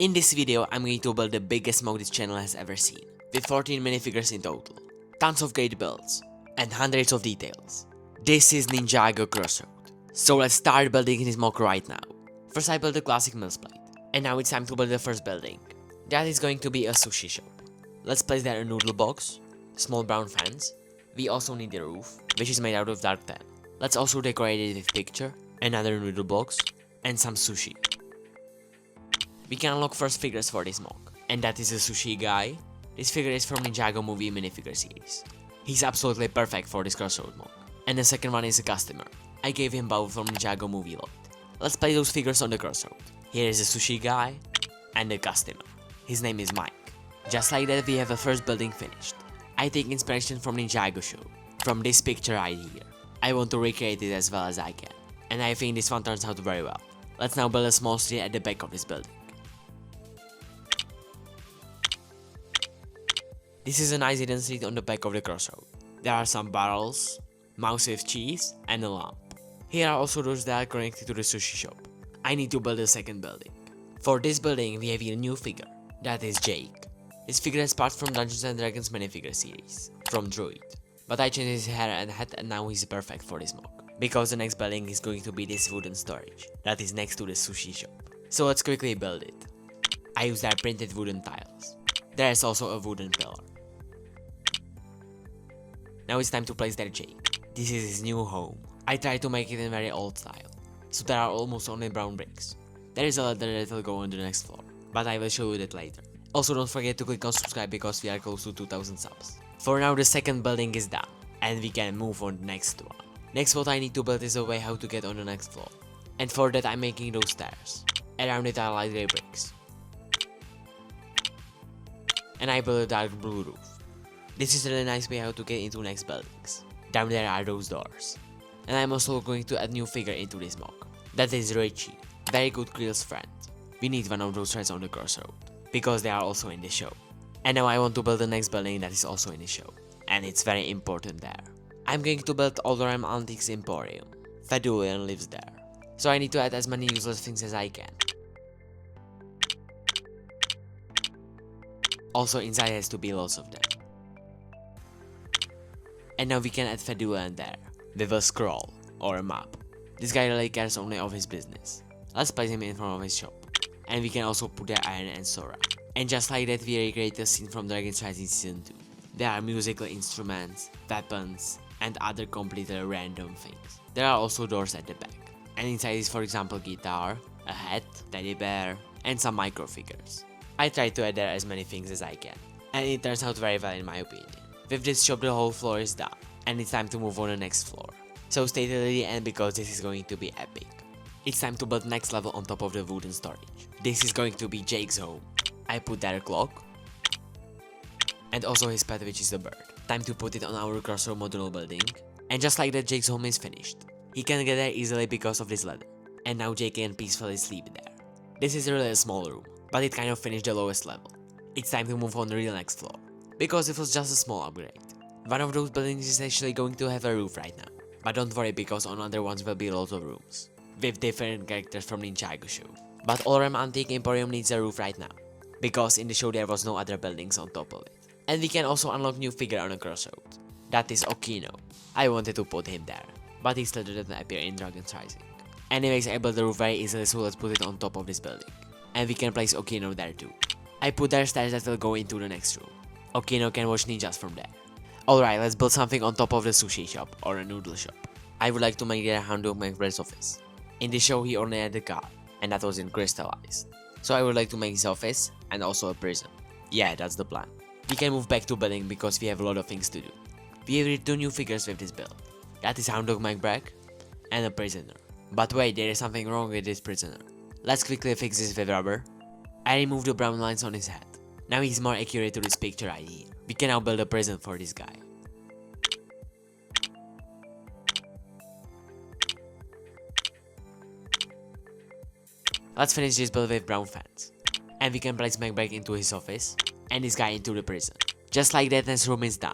In this video, I'm going to build the biggest MOC this channel has ever seen, with 14 minifigures in total, tons of great builds, and hundreds of details. This is Ninjago CROSSROAD. So let's start building this MOC right now. First I built the classic mills plate, and now it's time to build the first building. That is going to be a sushi shop. Let's place there a noodle box, small brown fence. We also need the roof, which is made out of dark tan. Let's also decorate it with picture, another noodle box, and some sushi. We can unlock first figures for this MOC, and that is a sushi guy. This figure is from Ninjago movie minifigure series. He's absolutely perfect for this CROSSROAD MOC. And the second one is a customer. I gave him both from Ninjago movie lot. Let's play those figures on the CROSSROAD. Here is a sushi guy and a customer. His name is Mike. Just like that, we have a first building finished. I take inspiration from Ninjago show, from this picture right here. I want to recreate it as well as I can, and I think this one turns out very well. Let's now build a small street at the back of this building. This is a nice hidden street on the back of the CROSSROAD. There are some barrels, mouse with cheese, and a lamp. Here are also doors that are connected to the sushi shop. I need to build a second building. For this building, we have here a new figure. That is Jake. This figure is part from Dungeons and Dragons minifigure series, from Druid. But I changed his hair and hat, and now he's perfect for this MOC. Because the next building is going to be this wooden storage that is next to the sushi shop. So let's quickly build it. I used our printed wooden tiles. There is also a wooden pillar. Now it's time to place their Jake. This is his new home. I tried to make it in very old style, so there are almost only brown bricks. There is a ladder that will go on the next floor, but I will show you that later. Also don't forget to click on subscribe because we are close to 2000 subs. For now the second building is done, and we can move on to the next one. Next what I need to build is a way how to get on the next floor. And for that I'm making those stairs. Around it are light grey bricks. And I built a dark blue roof. This is a really nice way how to get into next buildings. Down there are those doors. And I'm also going to add new figure into this MOC. That is Richie, very good Krill's friend. We need one of those friends on the CROSSROAD, because they are also in the show. And now I want to build the next building that is also in the show, and it's very important there. I'm going to build Okino Antiques Emporium. Fedulian lives there, so I need to add as many useless things as I can. Also inside has to be lots of them. And now we can add Fedulian there, with a scroll, or a map. This guy really cares only of his business. Let's place him in front of his shop. And we can also put there Iron and Sora. And just like that we recreate a scene from Dragonsrising Season 2. There are musical instruments, weapons, and other completely random things. There are also doors at the back. And inside is for example guitar, a hat, teddy bear, and some micro figures. I try to add there as many things as I can. And it turns out very well in my opinion. With this shop the whole floor is done. And it's time to move on to the next floor. So stay till the end because this is going to be epic. It's time to build next level on top of the wooden storage. This is going to be Jake's home. I put there a clock. And also his pet, which is a bird. Time to put it on our CROSSROAD modular building. And just like that, Jake's home is finished. He can get there easily because of this ladder. And now Jake can peacefully sleep there. This is really a small room, but it kind of finished the lowest level. It's time to move on to the real next floor, because it was just a small upgrade. One of those buildings is actually going to have a roof right now. But don't worry because on other ones will be lots of rooms, with different characters from Ninjago show. But Okino Antique Emporium needs a roof right now, because in the show there was no other buildings on top of it. And we can also unlock new figure on a CROSSROAD. That is Okino. I wanted to put him there, but he still didn't appear in dragonsrising. Anyways, I built the roof very easily, so let's put it on top of this building. And we can place Okino there too. I put there stairs that will go into the next room. Okino can watch ninjas from there. Alright, let's build something on top of the sushi shop or a noodle shop. I would like to make there a Hound of McBride's office. In the show he only had a car, and that was in crystallized. So I would like to make his office and also a prison. Yeah, that's the plan. We can move back to building because we have a lot of things to do. We have 2 new figures with this build. That is Hound of McBride and a prisoner. But wait, there is something wrong with this prisoner. Let's quickly fix this with rubber. I removed the brown lines on his head. Now he's more accurate to this picture right here. We can now build a prison for this guy. Let's finish this build with brown fence. And we can place McBride into his office and this guy into the prison. Just like that, his room is done.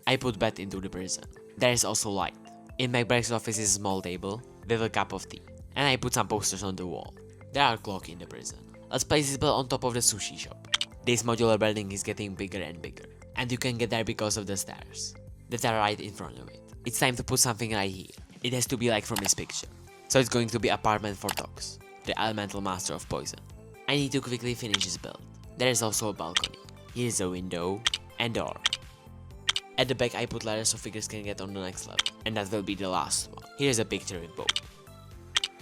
I put bed into the prison. There is also light. In McBride's office is a small table with a cup of tea. And I put some posters on the wall. There are clocks in the prison. Let's place this build on top of the Sushi Shop. This modular building is getting bigger and bigger, and you can get there because of the stairs that are right in front of it. It's time to put something right here. It has to be like from this picture. So it's going to be apartment for Tox, the elemental master of poison. I need to quickly finish this build. There is also a balcony. Here is a window and door. At the back I put ladders so figures can get on the next level, and that will be the last one. Here's a picture with both.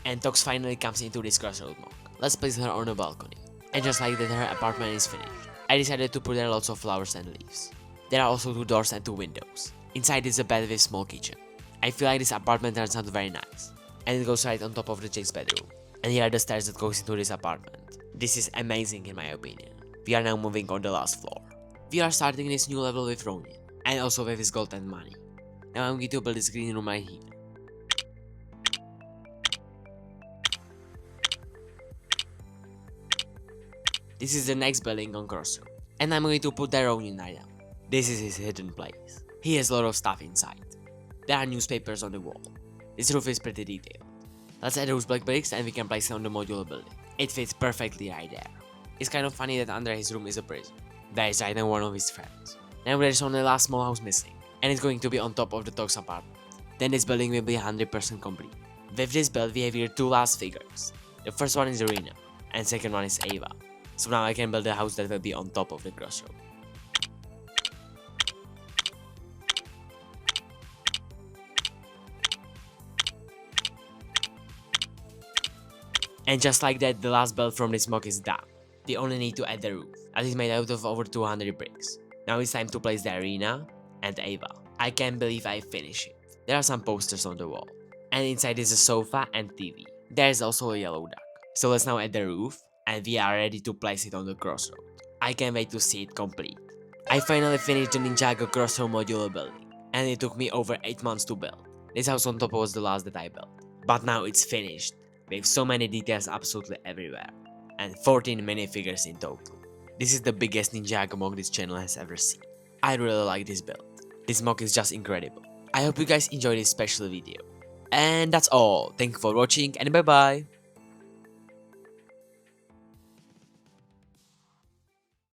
And Tox finally comes into this crossroad MOC. Let's place her on a balcony. And just like that, her apartment is finished. I decided to put there lots of flowers and leaves. There are also 2 doors and 2 windows. Inside is a bed with small kitchen. I feel like this apartment turns out very nice. And it goes right on top of the chick's bedroom. And here are the stairs that goes into this apartment. This is amazing in my opinion. We are now moving on the last floor. We are starting this new level with Ronin. And also with his gold and money. Now I'm going to build this green room right here. This is the next building on Crossroad. And I'm going to put the Ronin right now. This is his hidden place. He has a lot of stuff inside. There are newspapers on the wall. This roof is pretty detailed. Let's add those black bricks and we can place it on the modular building. It fits perfectly right there. It's kind of funny that under his room is a prison. There is right now one of his friends. Now there is only the last small house missing. And it's going to be on top of the Tox apartment. Then this building will be 100% complete. With this build we have here 2 last figures. The first one is Arena. And second one is Ava. So now I can build a house that will be on top of the crossroad. And just like that, the last build from this MOC is done. We only need to add the roof, that is made out of over 200 bricks. Now it's time to place the arena and Ava. I can't believe I finished it. There are some posters on the wall. And inside is a sofa and TV. There is also a yellow duck. So let's now add the roof, and we are ready to place it on the crossroad. I can't wait to see it complete. I finally finished the Ninjago Crossroad modular building, and it took me over 8 months to build. This house on top was the last that I built. But now it's finished, with so many details absolutely everywhere, and 14 minifigures in total. This is the biggest Ninjago MOC this channel has ever seen. I really like this build. This MOC is just incredible. I hope you guys enjoyed this special video. And that's all. Thank you for watching and bye bye.